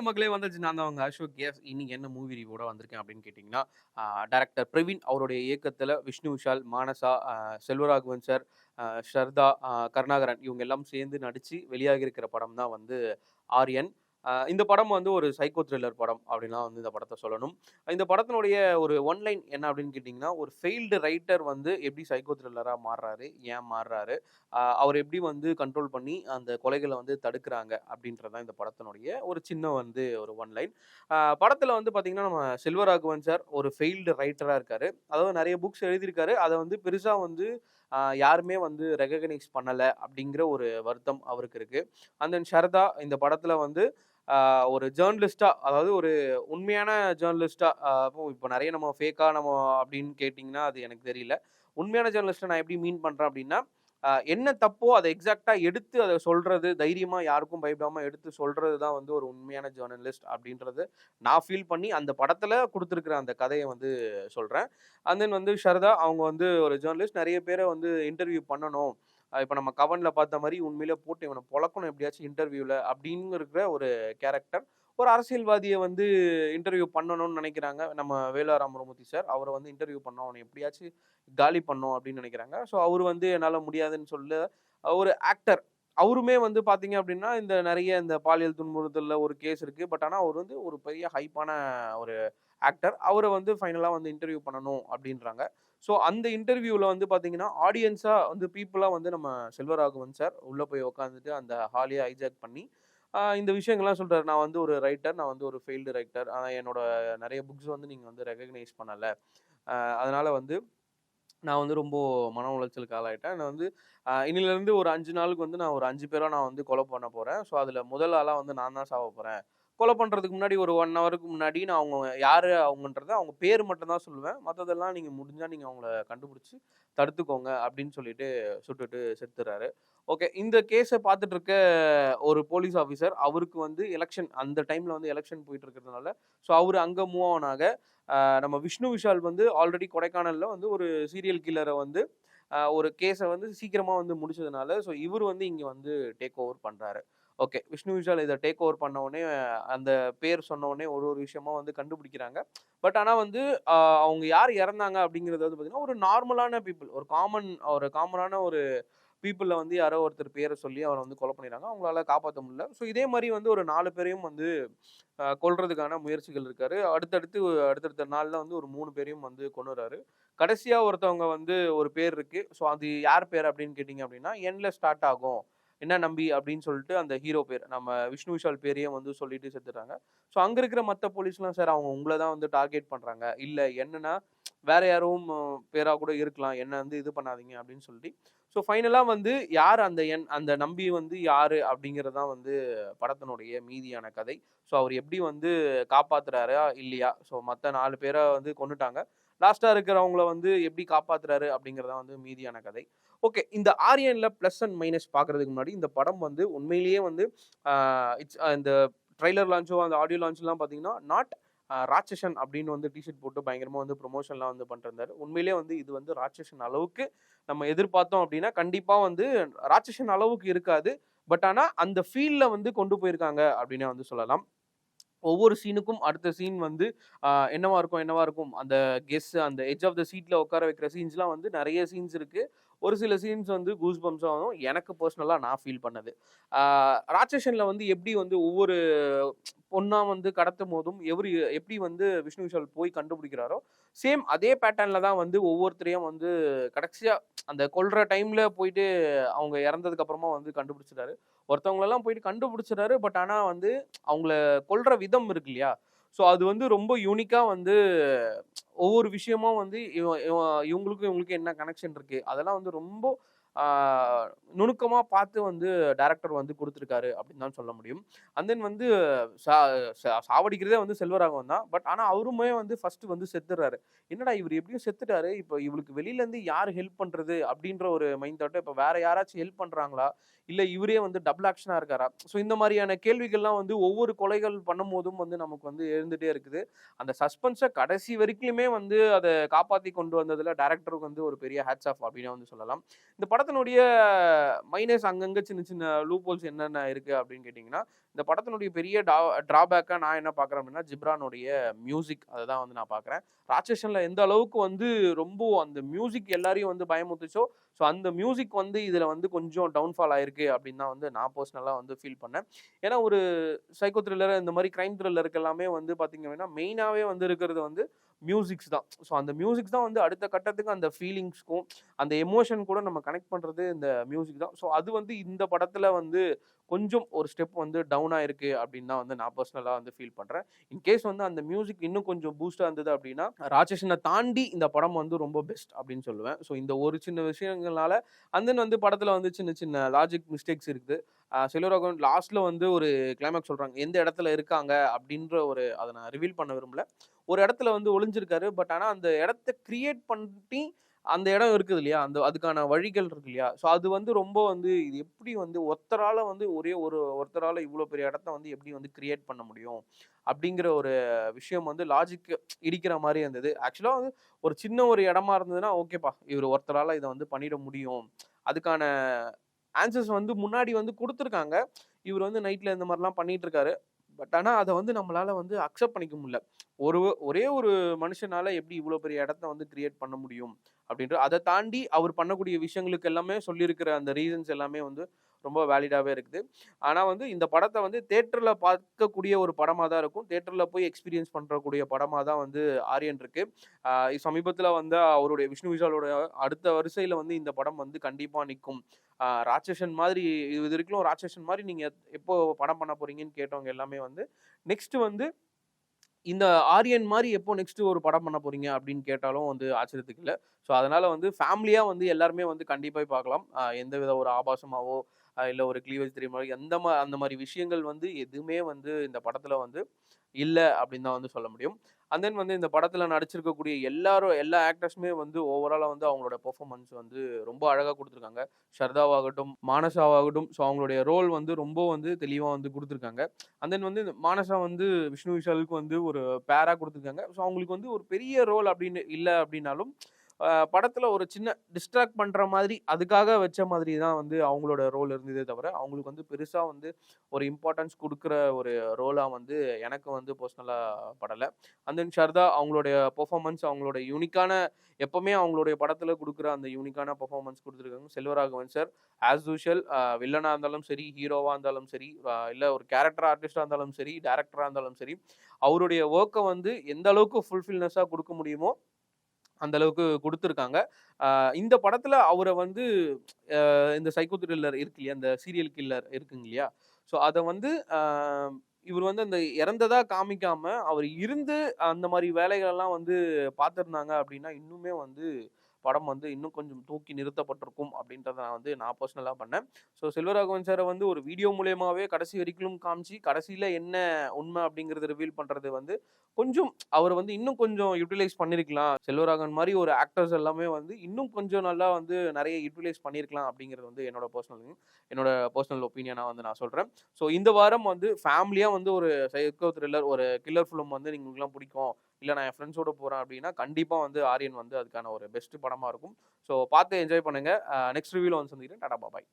மக்களே வந்துச்சு. நான் தான் உங்க அசோக். இன்னைக்கு என்ன மூவி ரிவ்யூவோட வந்திருக்கேன் அப்படின்னு கேட்டீங்கன்னா, டைரக்டர் பிரவீன் அவருடைய இயக்கத்தில விஷ்ணு விஷால், மானசா, செல்வராகவன் சார், ஷர்தா, கருணாகரன் இவங்க எல்லாம் சேர்ந்து நடிச்சு வெளியாகி இருக்கிற படம் தான் வந்து ஆரியன். இந்த படம் வந்து ஒரு சைக்கோ த்ரில்லர் படம் அப்படின்லாம் வந்து இந்த படத்த சொல்லணும். இந்த படத்தினுடைய ஒரு ஒன் லைன் என்ன அப்படின்னு கேட்டீங்கன்னா, ஒரு ஃபெயில்டு ரைட்டர் வந்து எப்படி சைக்கோ த்ரில்லரா மாறுறாரு? ஏன் மாறுறாரு? அவர் எப்படி வந்து கண்ட்ரோல் பண்ணி அந்த கொலைகள வந்து தடுக்குறாங்க? அப்படின்றது தான் இந்த படத்தினுடைய ஒரு சின்ன வந்து ஒரு ஒன் லைன். படத்தில வந்து பார்த்தீங்கன்னா, நம்ம செல்வராகவன் சார் ஒரு ஃபெயில்டு ரைட்டரா இருக்காரு. அதாவது நெறைய புக்ஸ் எழுதியிருக்காரு. அத வந்து பெருசா வந்து யாருமே வந்து ரெகக்னைஸ் பண்ணல அப்படிங்கிற ஒரு வருத்தம் அவருக்கு இருக்கு. அண்ட் தென் ஷரதா இந்த படத்தில வந்து ஒரு ஜர்னலிஸ்ட்டா அதாவது ஒரு உண்மையான ஜர்னலிஸ்ட்டா இப்போ நெறைய நம்ம ஃபேக்கா நம்ம அப்படின்னு கேட்டீங்கன்னா, அது எனக்கு தெரியல. உண்மையான ஜர்னலிஸ்ட்ட நான் எப்படி மீன் பண்றேன் அப்படின்னா, என்ன தப்போ அத எக்ஸாக்ட்டா எடுத்து அத சொல்றது, தைரியமா யாருக்கும் பயப்படாம எடுத்து சொல்றது தான் வந்து ஒரு உண்மையான ஜர்னலிஸ்ட் அப்படின்றது நான் ஃபீல் பண்ணி அந்த படத்துல குடுத்திருக்கிற அந்த கதைய வந்து சொல்றேன். அண்ட் தென் வந்து ஷரதா அவங்க வந்து ஒரு ஜர்னலிஸ்ட் நெறைய பேர வந்து இன்டர்வியூ பண்ணணும். இப்ப நம்ம கவன்ல பார்த்த மாரி உண்மையிலே போட்டு இவன பொளக்கணும் எப்படியாச்சும் இன்டர்வியூல அப்படின்னு இருக்கிற ஒரு கேரக்டர். ஒரு அரசியல்வாதிய வந்து இன்டர்வியூ பண்ணணும்னு நெனைக்கிறாங்க. நம்ம வேலா ராமமூர்த்தி சார். அவர வந்து இன்டர்வியூ பண்ணணும். அவன எப்படியாச்சும் காலி பண்ணணும் அப்படின்னு நெனைக்கிறாங்க. ஸோ அவரு வந்து என்னால முடியாதுன்னு சொல்ல ஒரு ஆக்டர். அவருமே வந்து பார்த்தீங்க அப்படின்னா, இந்த நெறைய இந்த பாலியல் துன்புறுத்தல்ல ஒரு கேஸ் இருக்கு. பட் ஆனா அவரு வந்து ஒரு பெரிய ஹைப்பான ஒரு ஆக்டர். அவர வந்து ஃபைனலா வந்து இன்டர்வியூ பண்ணணும் அப்படின்றாங்க. ஸோ அந்த இன்டர்வியூல வந்து பார்த்தீங்கன்னா, ஆடியன்ஸா வந்து பீப்பிளா வந்து நம்ம செல்வராகவன் சார் உள்ள போய் உட்காந்துட்டு அந்த ஹாலயே ஹைஜாக் பண்ணி, இந்த விஷயங்கள்லாம் சொல்றாரு. நான் வந்து ஒரு ரைட்டர். நான் வந்து ஒரு ஃபெயில்டு ரைட்டர். ஆனா என்னோட நெறைய புக்ஸ் வந்து நீங்க வந்து ரெகக்னைஸ் பண்ணல. அதனால வந்து நான் வந்து ரொம்ப மன உளைச்சலுக்கு ஆளாயிட்டேன். நான் வந்து இன்னிலிருந்து ஒரு 5 நாளுக்கு வந்து நான் ஒரு 5 பேரா நான் வந்து கொலை பண்ண போறேன். ஸோ, அதுல முதல் ஆளா வந்து நான் தான் சாவ போறேன். கொலை பண்றதுக்கு முன்னாடி ஒரு 1 ஹவருக்கு முன்னாடி நான் அவங்க யாரு அவங்கன்றத அவங்க பேர் மட்டும் தான் சொல்லுவேன். மத்ததெல்லாம் நீங்க முடிஞ்சா நீங்க அவங்கள கண்டுபிடிச்சு தடுத்துக்கோங்க அப்படின்னு சொல்லிட்டு சுட்டுட்டு செத்துர்றாரு. ஓகே. இந்த கேஸ பார்த்துட்டு இருக்க ஒரு போலீஸ் ஆஃபிசர் அவருக்கு வந்து எலக்ஷன் அந்த டைம்ல வந்து எலக்ஷன் போயிட்டு இருக்கிறதுனால, ஸோ அவரு அங்க மூவ் ஆன் ஆக நம்ம விஷ்ணு விஷால் வந்து ஆல்ரெடி கொடைக்கானல்ல வந்து ஒரு சீரியல் கில்லர வந்து ஒரு கேஸ வந்து சீக்கிரமா வந்து முடிச்சதுனால, ஸோ இவரு வந்து இங்க வந்து டேக் ஓவர் பண்றாரு. ஓகே. விஷ்ணு விஷால் இத டேக் ஓவர் பண்ண உடனே அந்த பேர் சொன்ன உடனே ஒரு ஒரு விஷயமா வந்து கண்டுபிடிக்கிறாங்க. பட் ஆனா வந்து அ அவங்க யார் இறந்தாங்க அப்படிங்கிறது வந்து பார்த்தீங்கன்னா, ஒரு நார்மலான பீப்பிள். ஒரு காமனான ஒரு பீப்பிள்ல வந்து யாரோ ஒருத்தர் பேர சொல்லி அவர வந்து கொலை பண்ணிறாங்க. அவங்களால காப்பாத்த முடியல. ஸோ இதே மாரி வந்து ஒரு 4 பேரையும் வந்து கொல்றதுக்கான முயற்சிகள் இருக்காரு. அடுத்தடுத்த நாள்ல வந்து ஒரு 3 பேரையும் வந்து கொன்னுறாரு. கடைசியா ஒருத்தவங்க வந்து ஒரு பேர் இருக்கு. ஸோ அது யார் பேர் அப்படின்னு கேட்டீங்க அப்படின்னா, என்ல ஸ்டார்ட் ஆகும். என்ன நம்பி அப்படின்னு சொல்லிட்டு அந்த ஹீரோ பேர். நம்ம விஷ்ணு விஷால் பேரையும் வந்து சொல்லிட்டு செத்துட்டாங்க. ஸோ அங்க இருக்கிற மத்த போலீஸ்லாம் சார் அவங்க உங்கள தான் வந்து டார்கெட் பண்றாங்க. இல்ல என்னன்னா வேற யாரும் பேரா கூட இருக்கலாம். என்ன வந்து இது பண்ணாதீங்க அப்படின்னு சொல்லி. ஸோ ஃபைனலா வந்து யார் அந்த நம்பி வந்து யாரு அப்படிங்கிறது தான் வந்து படத்தினுடைய மீதியான கதை. ஸோ அவர் எப்படி வந்து காப்பாத்துறாரா? இல்லையா? ஸோ மத்த 4 பேர வந்து கொன்னுட்டாங்க. லாஸ்ட்டா இருக்கிறவங்கள வந்து எப்படி காப்பாத்துறாரு? அப்படிங்கிறது தான் வந்து மீதியான கதை. ஓகே. இந்த ஆரியன்ல பிளஸ் அண்ட் மைனஸ் பார்க்கறதுக்கு முன்னாடி இந்த படம் வந்து உண்மையிலேயே வந்து ஆ இந்த ட்ரெய்லர் லான்ச்சோ, அந்த ஆடியோ லான்ச்லாம் பார்த்தீங்கன்னா, நாட் ராட்சசன் அப்படின்னு வந்து டீ ஷர்ட் போட்டு பயங்கரமா வந்து ப்ரமோஷன்லாம் வந்து பண்ணிட்டுருந்தாரு. உண்மையிலேயே வந்து இது வந்து ராட்சசன் அளவுக்கு நம்ம எதிர்பார்த்தோம் அப்படின்னா, கண்டிப்பா வந்து ராட்சசன் அளவுக்கு இருக்காது. பட் ஆனா அந்த ஃபீல்ல வந்து கொண்டு போயிருக்காங்க அப்படின்னே வந்து சொல்லலாம். ஒவ்வொரு சீனுக்கும் அடுத்த சீன் வந்து என்னவா இருக்கும்? அந்த அந்த எட்ஜ் ஆஃப் த சீட்ல உட்கார வைக்கிற சீன்ஸ்லாம் வந்து நெறைய சீன்ஸ் இருக்கு. ஒரு சில சீன்ஸ் வந்து கூஸ் பம்ப்ஸா வரும். எனக்கு பெர்சனலா நான் ஃபீல் பண்ணது. ஆ ராட்சசன்ல வந்து எப்படி வந்து ஒவ்வொரு பொண்ணா வந்து கடத்தும்போதும், எப்படி வந்து விஷ்ணு விஷால் போய் கண்டுபிடிக்கிறாரோ, சேம் அதே பேட்டர்ன்ல தான் வந்து ஒவ்வொருத்தரையும் வந்து கடைசியா அந்த கொல்ற டைம்ல போயிட்டு அவங்க இறந்ததுக்கு அப்புறமா வந்து கண்டுபிடிச்சுறாரு. ஒருத்தவங்களலாம் போயிட்டு கண்டுபிடிச்சுறாரு. பட் ஆனா வந்து அவங்கள கொல்ற விதம் இருக்கு இல்லையா? ஸோ அது வந்து ரொம்ப யூனிக்கா வந்து ஒவ்வொரு விஷயமும் வந்து இவங்களுக்கும் என்ன கனெக்ஷன் இருக்கு? அதெல்லாம் வந்து ரொம்ப ஆ நுணுக்கமா பார்த்து வந்து டைரக்டர் வந்து குடுத்துருக்காரு அப்படின்னு தான் சொல்ல முடியும். அண்ட் தென் வந்து சா சாவடிக்கிறதே வந்து செல்வராகவன் தான். பட் ஆனா அவருமே வந்து ஃபர்ஸ்ட் வந்து செத்துர்றாரு. என்னடா இவரு எப்படியோ செத்துட்டாரு. இப்ப இவளுக்கு வெளியில இருந்து யார் ஹெல்ப் பண்றது? அப்படின்ற ஒரு மைண்ட் தாட். இப்ப வேற யாராச்சும் ஹெல்ப் பண்றாங்களா? இல்ல இவரே வந்து டபுள் ஆக்ஷனா இருக்காரா? ஸோ இந்த மாரியான கேள்விகள்லாம் வந்து ஒவ்வொரு கொலைகள் பண்ணும்போதும் வந்து நமக்கு வந்து எழுந்துட்டே இருக்குது. அந்த சஸ்பென்ஸ கடைசி வரைக்குமே வந்து அத காப்பாத்தி கொண்டு வந்ததுல டைரக்டருக்கு வந்து ஒரு பெரிய ஹேட்ஸ் ஆஃப் அப்டின்னே வந்து சொல்லலாம். இந்த படத்துல படத்தினுடைய மைனஸ் அங்கங்க சின்ன சின்ன லூப் ஹோல்ஸ் என்னென்ன இருக்கு அப்படின்னு கேட்டீங்கன்னா, இந்த படத்தினுடைய பெரிய டிராபேக்கா நான் என்ன பார்க்குறேன் அப்படின்னா, ஜிப்ரானுடைய மியூசிக் அததான் வந்து நான் பார்க்குறேன். ராட்சசன்ல எந்த அளவுக்கு வந்து ரொம்ப அந்த மியூசிக் எல்லாரையும் வந்து பயமுறுத்துச்சோ, ஸோ அந்த மியூசிக் வந்து இதுல வந்து கொஞ்சம் டவுன்ஃபால் ஆயிருக்கு அப்படின்னு தான் வந்து நான் பெர்சனலா வந்து ஃபீல் பண்ணேன். ஏன்னா ஒரு சைக்கோ த்ரில்லர் இந்த மாரி கிரைம் த்ரில்லருக்கு எல்லாமே வந்து பார்த்தீங்க அப்படின்னா, மெயினாவே வந்து இருக்கிறது வந்து மியூசிக்ஸ் தான். ஸோ அந்த மியூசிக்ஸ் தான் வந்து அடுத்த கட்டத்துக்கு அந்த ஃபீலிங்ஸ்க்கும், அந்த எமோஷன் கூட நம்ம கனெக்ட் பண்றது இந்த மியூசிக் தான். ஸோ அது வந்து இந்த படத்துல வந்து கொஞ்சம் ஒரு ஸ்டெப் வந்து டவுன் ஆயிருக்கு அப்படின்னு தான் வந்து நான் பெர்சனலா வந்து ஃபீல் பண்றேன். இன்கேஸ் வந்து அந்த மியூசிக் இன்னும் கொஞ்சம் பூஸ்ட்டா இருந்தது அப்படின்னா, ராட்சசன தாண்டி இந்த படம் வந்து ரொம்ப பெஸ்ட் அப்படின்னு சொல்லுவேன். ஸோ இந்த ஒரு சின்ன விஷயங்கள்னால அண்ட் தென் வந்து படத்துல வந்து சின்ன சின்ன லாஜிக் மிஸ்டேக்ஸ் இருக்குது. செல்வராகவன் லாஸ்ட்ல வந்து ஒரு கிளைமாக்ஸ் சொல்றாங்க. எந்த இடத்துல இருக்காங்க அப்படின்ற ஒரு அத நான் ரிவீல் பண்ண விரும்பல. ஒரு இடத்துல வந்து ஒளிஞ்சிருக்காரு. பட் ஆனா அந்த இடத்த கிரியேட் பண்ணி அந்த இடம் இருக்குது இல்லையா? அதுக்கான வழிகள் இருக்கு இல்லையா? ஸோ அது வந்து ரொம்ப வந்து இது எப்படி வந்து ஒருத்தரால வந்து ஒருத்தரால இவ்ளோ பெரிய இடத்த வந்து எப்படி வந்து கிரியேட் பண்ண முடியும்? அப்படிங்கிற ஒரு விஷயம் வந்து லாஜிக் இடிக்கிற மாரி இருந்தது. ஆக்சுவலா வந்து ஒரு சின்ன ஒரு இடமா இருந்ததுன்னா, ஓகேப்பா. இவரு ஒருத்தரால இத வந்து பண்ணிட முடியும். அதுக்கான ஆன்சர்ஸ் வந்து முன்னாடி வந்து குடுத்துருக்காங்க. இவரு வந்து நைட்ல இந்த மாரிலாம் பண்ணிட்டு இருக்காரு. பட் ஆனா அத வந்து நம்மளால வந்து அக்செப்ட் பண்ணிக்க முடியல. ஒரே ஒரு மனுஷனால எப்படி இவ்ளோ பெரிய இடத்த வந்து கிரியேட் பண்ண முடியும்? அப்படின்ற அத தாண்டி அவர் பண்ணக்கூடிய விஷயங்களுக்கு எல்லாமே சொல்லியிருக்கிற அந்த ரீசன்ஸ் எல்லாமே வந்து ரொம்ப வேலிடாவே இருக்குது. ஆனா வந்து இந்த படத்த வந்து தியேட்டர்ல பார்க்கக்கூடிய ஒரு படமா தான் இருக்கும். தியேட்டர்ல போய் எக்ஸ்பீரியன்ஸ் பண்றக்கூடிய படமா தான் வந்து ஆரியன் இருக்கு. அ சமீபத்தில வந்து அவருடைய விஷ்ணு விஷாலோட அடுத்த வரிசையில வந்து இந்த படம் வந்து கண்டிப்பா நிக்கும். ராட்சசன் மாதிரி இதுவரைக்கும் ராட்சசன் மாரி நீங்க எப்போ படம் பண்ண போறீங்கன்னு கேட்டவங்க எல்லாமே வந்து, நெக்ஸ்ட் வந்து இந்த ஆரியன் மாரி எப்போ நெக்ஸ்ட் ஒரு படம் பண்ண போறீங்க அப்படின்னு கேட்டாலும் வந்து ஆச்சரியத்துக்கு இல்ல. ஸோ அதனால வந்து ஃபேமிலியா வந்து எல்லாருமே வந்து கண்டிப்பா போய் பார்க்கலாம். எந்தவித ஒரு ஆபாசமாவோ, இல்ல ஒரு கிளீவேஜ் தெரியுமா அந்த மாரி விஷயங்கள் வந்து எதுவுமே வந்து இந்த படத்துல வந்து இல்ல அப்படின்னு தான் வந்து சொல்ல முடியும். அண்ட் தென் வந்து இந்த படத்துல நடிச்சிருக்கக்கூடிய எல்லா ஆக்டர்ஸுமே வந்து ஓவராலா வந்து அவங்களோட பெர்ஃபார்மன்ஸ் வந்து ரொம்ப அழகா குடுத்துருக்காங்க. ஷர்தாவாகட்டும், மானசாவாகட்டும் ஸோ அவங்களுடைய ரோல் வந்து ரொம்ப வந்து தெளிவா வந்து குடுத்துருக்காங்க. அண்ட் தென் வந்து மானசா வந்து விஷ்ணு விஷாலுக்கு வந்து ஒரு பேரா குடுத்துருக்காங்க. ஸோ அவங்களுக்கு வந்து ஒரு பெரிய ரோல் அப்படின்னு இல்ல அப்படின்னாலும், படத்துல ஒரு சின்ன டிஸ்ட்ராக்ட் பண்ற மாதிரி, அதுக்காக வச்ச மாதிரி தான் வந்து அவங்களோட ரோல் இருந்ததே தவிர, அவங்களுக்கு வந்து பெருசா வந்து ஒரு இம்பார்ட்டன்ஸ் குடுக்குற ஒரு ரோலா வந்து எனக்கு வந்து பெர்சனலா படல. அண்ட் தென் ஷர்தா அவங்களுடைய பெர்ஃபார்மன்ஸ் அவங்களோட யூனிக்கான எப்பவுமே அவங்களுடைய படத்துல குடுக்குற அந்த யூனிக்கான பெர்ஃபார்மன்ஸ் குடுத்துருக்காங்க. செல்வராகவன் சார் ஆஸ் யூசுவல் வில்லனா இருந்தாலும் சரி, ஹீரோவா இருந்தாலும் சரி, இல்ல ஒரு கேரக்டர் ஆர்டிஸ்ட்டா இருந்தாலும் சரி, டைரக்டரா இருந்தாலும் சரி, அவருடைய வொர்க்க வந்து எந்த அளவுக்கு ஃபுல்ஃபில்னஸா குடுக்க முடியுமோ, அந்த அளவுக்கு குடுத்துருக்காங்க. இந்த படத்துல அவர வந்து இந்த சைக்கோ த்ரில்லர் இருக்கு இல்லையா? அந்த சீரியல் கில்லர் இருக்குங்க இல்லையா? ஸோ அத வந்து இவரு வந்து அந்த இறந்ததா காமிக்காம, அவர் இருந்து அந்த மாரி வேலைகளெல்லாம் வந்து பார்த்திருந்தாங்க அப்டின்னா, இன்னுமே வந்து படம் வந்து இன்னும் கொஞ்சம் தூக்கி நிறுத்தப்பட்டிருக்கும் அப்டின்றத நான் பெர்சனலா பண்ணேன். ஸோ செல்வராகவன் சார வந்து ஒரு வீடியோ மூலியமாவே கடைசி வரைக்கும் காமிச்சு, கடைசில என்ன உண்மை அப்டிங்கிறத ரிவீல் பண்றது வந்து கொஞ்சம் அவர வந்து இன்னும் கொஞ்சம் யுட்டிலைஸ் பண்ணியிருக்கலாம். செல்வராகவன் மாரி ஒரு ஆக்டர்ஸ் எல்லாமே வந்து இன்னும் கொஞ்சம் நல்லா வந்து நெறைய யுட்டிலைஸ் பண்ணியிருக்கலாம் அப்டிங்கிறது வந்து என்னோட பெர்சனல் ஒப்பீனியனா வந்து நான் சொல்றேன். ஸோ இந்த வாரம் வந்து ஃபேமிலியா வந்து ஒரு சைக்கோ த்ரில்லர், ஒரு கில்லர் ஃபிலிம் வந்து உங்களுக்குலாம் பிடிக்கும். இல்ல நான் என் ஃப்ரெண்ட்ஸோட போறேன் அப்டின்னா, கண்டிப்பா வந்து ஆரியன் வந்து அதுக்கான ஒரு பெஸ்ட் படமா இருக்கும். ஸோ பார்த்து என்ஜாய் பண்ணுங்க. நெக்ஸ்ட் ரிவ்யூல வந்து சந்திக்கிறேன். டாடா பாய்.